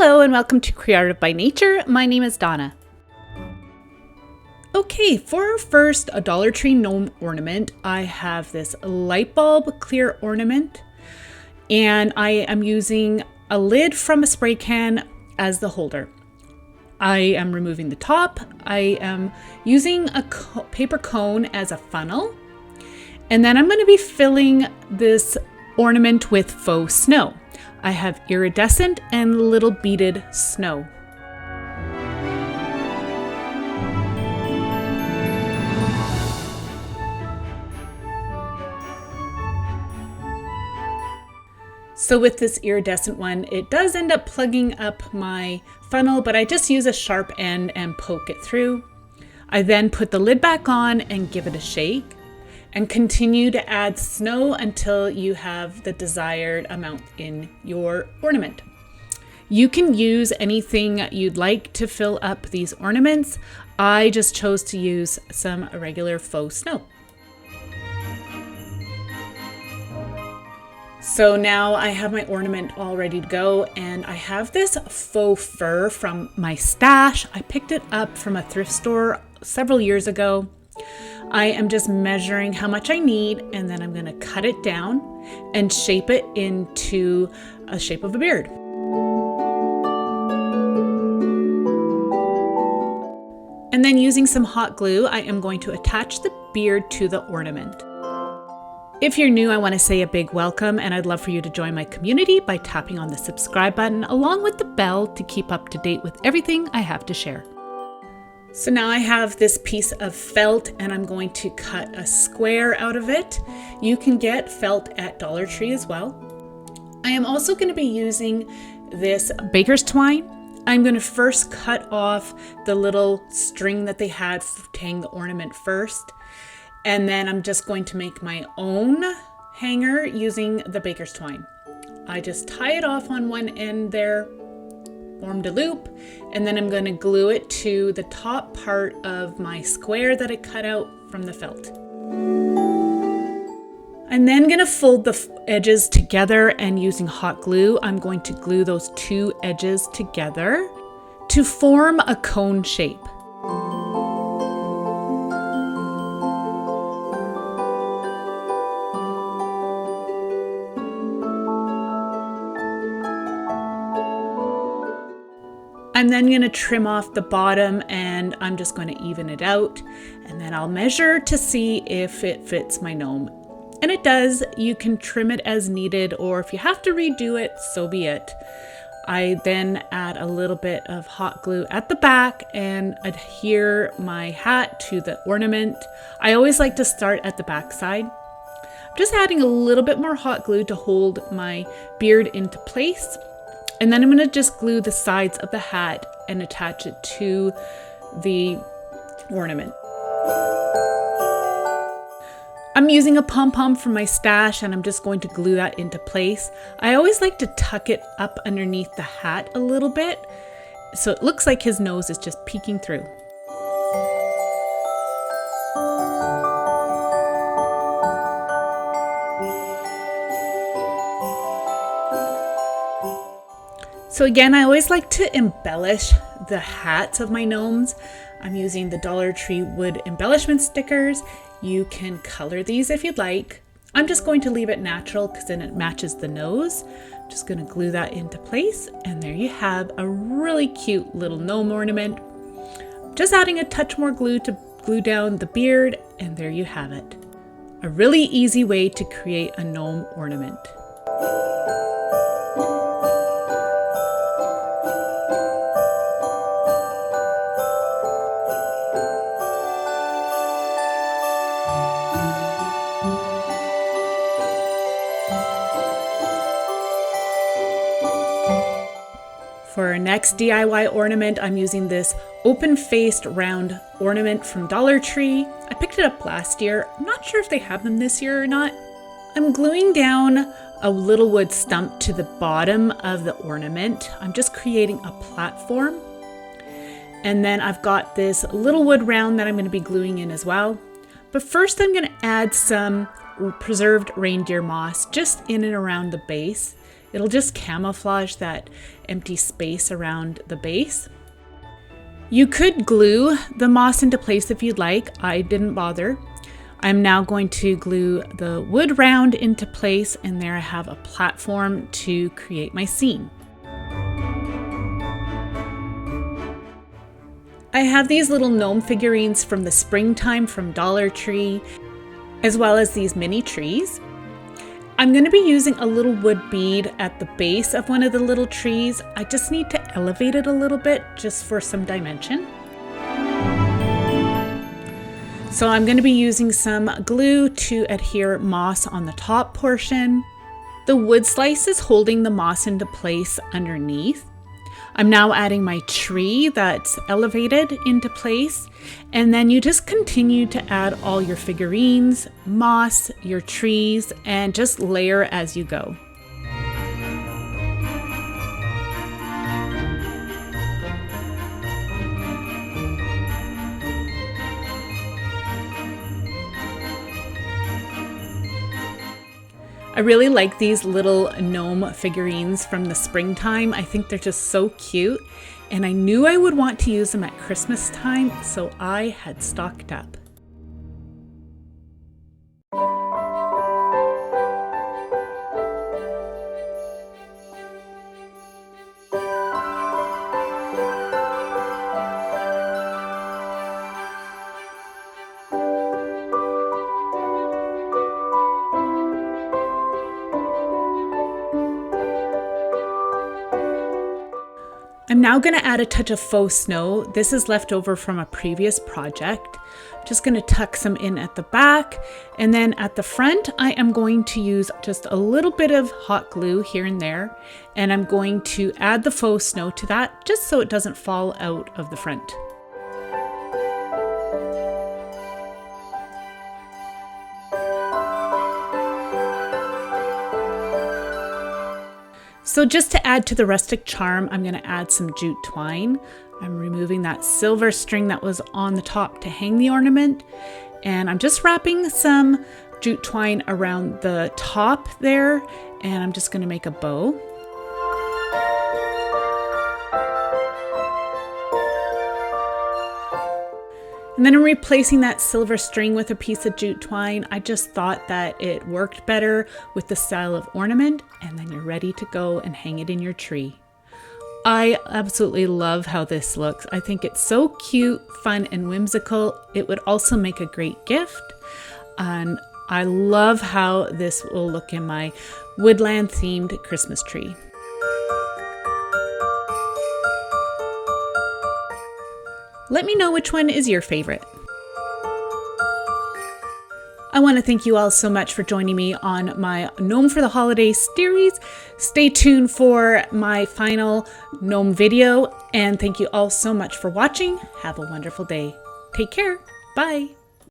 Hello and welcome to CreArtive by Nature. My name is Donna. Okay, for our first Dollar Tree gnome ornament, I have this light bulb clear ornament, and I am using a lid from a spray can as the holder. I am removing the top. I am using a paper cone as a funnel, and then I'm going to be filling this ornament with faux snow. I have iridescent and little beaded snow. So with this iridescent one, it does end up plugging up my funnel, but I just use a sharp end and poke it through. I then put the lid back on and give it a shake and continue to add snow until you have the desired amount in your ornament. You can use anything you'd like to fill up these ornaments. I just chose to use some regular faux snow. So now I have my ornament all ready to go, and I have this faux fur from my stash. I picked it up from a thrift store several years ago. I am just measuring how much I need, and then I'm going to cut it down and shape it into a shape of a beard. And then using some hot glue, I am going to attach the beard to the ornament. If you're new, I want to say a big welcome, and I'd love for you to join my community by tapping on the subscribe button along with the bell to keep up to date with everything I have to share. So now I have this piece of felt, and I'm going to cut a square out of it. You can get felt at Dollar Tree as well. I am also going to be using this baker's twine. I'm going to first cut off the little string that they had to hang the ornament first. And then I'm just going to make my own hanger using the baker's twine. I just tie it off on one end there, formed a loop, and then I'm going to glue it to the top part of my square that I cut out from the felt. I'm then going to fold the edges together, and using hot glue, I'm going to glue those two edges together to form a cone shape. I'm then going to trim off the bottom, and I'm just going to even it out, and then I'll measure to see if it fits my gnome. And it does. You can trim it as needed, or if you have to redo it, so be it. I then add a little bit of hot glue at the back and adhere my hat to the ornament. I always like to start at the back side. I'm just adding a little bit more hot glue to hold my beard into place. And then I'm going to just glue the sides of the hat and attach it to the ornament. I'm using a pom-pom from my stash, and I'm just going to glue that into place. I always like to tuck it up underneath the hat a little bit, so it looks like his nose is just peeking through. So again, I always like to embellish the hats of my gnomes. I'm using the Dollar Tree wood embellishment stickers. You can color these if you'd like. I'm just going to leave it natural because then it matches the nose. I'm just going to glue that into place, and there you have a really cute little gnome ornament. Just adding a touch more glue to glue down the beard, and there you have it. A really easy way to create a gnome ornament. For our next DIY ornament, I'm using this open-faced round ornament from Dollar Tree. I picked it up last year. I'm not sure if they have them this year or not. I'm gluing down a little wood stump to the bottom of the ornament. I'm just creating a platform. And then I've got this little wood round that I'm going to be gluing in as well. But first I'm going to add some preserved reindeer moss just in and around the base. It'll just camouflage that empty space around the base. You could glue the moss into place if you'd like. I didn't bother. I'm now going to glue the wood round into place, and there I have a platform to create my scene. I have these little gnome figurines from the springtime from Dollar Tree, as well as these mini trees. I'm going to be using a little wood bead at the base of one of the little trees. I just need to elevate it a little bit just for some dimension. So I'm going to be using some glue to adhere moss on the top portion. The wood slice is holding the moss into place underneath. I'm now adding my tree that's elevated into place, and then you just continue to add all your figurines, moss, your trees, and just layer as you go. I really like these little gnome figurines from the springtime. I think they're just so cute, and I knew I would want to use them at Christmas time, so I had stocked up. I'm now going to add a touch of faux snow. This is left over from a previous project. Just going to tuck some in at the back, and then at the front I am going to use just a little bit of hot glue here and there, and I'm going to add the faux snow to that just so it doesn't fall out of the front. So just to add to the rustic charm, I'm going to add some jute twine. I'm removing that silver string that was on the top to hang the ornament, and I'm just wrapping some jute twine around the top there, and I'm just going to make a bow. And then I'm replacing that silver string with a piece of jute twine. I just thought that it worked better with the style of ornament, and then you're ready to go and hang it in your tree. I absolutely love how this looks. I think it's so cute, fun, and whimsical. It would also make a great gift. And I love how this will look in my woodland themed Christmas tree. Let me know which one is your favorite. I want to thank you all so much for joining me on my Gnome for the Holidays series. Stay tuned for my final gnome video, and thank you all so much for watching. Have a wonderful day. Take care. Bye.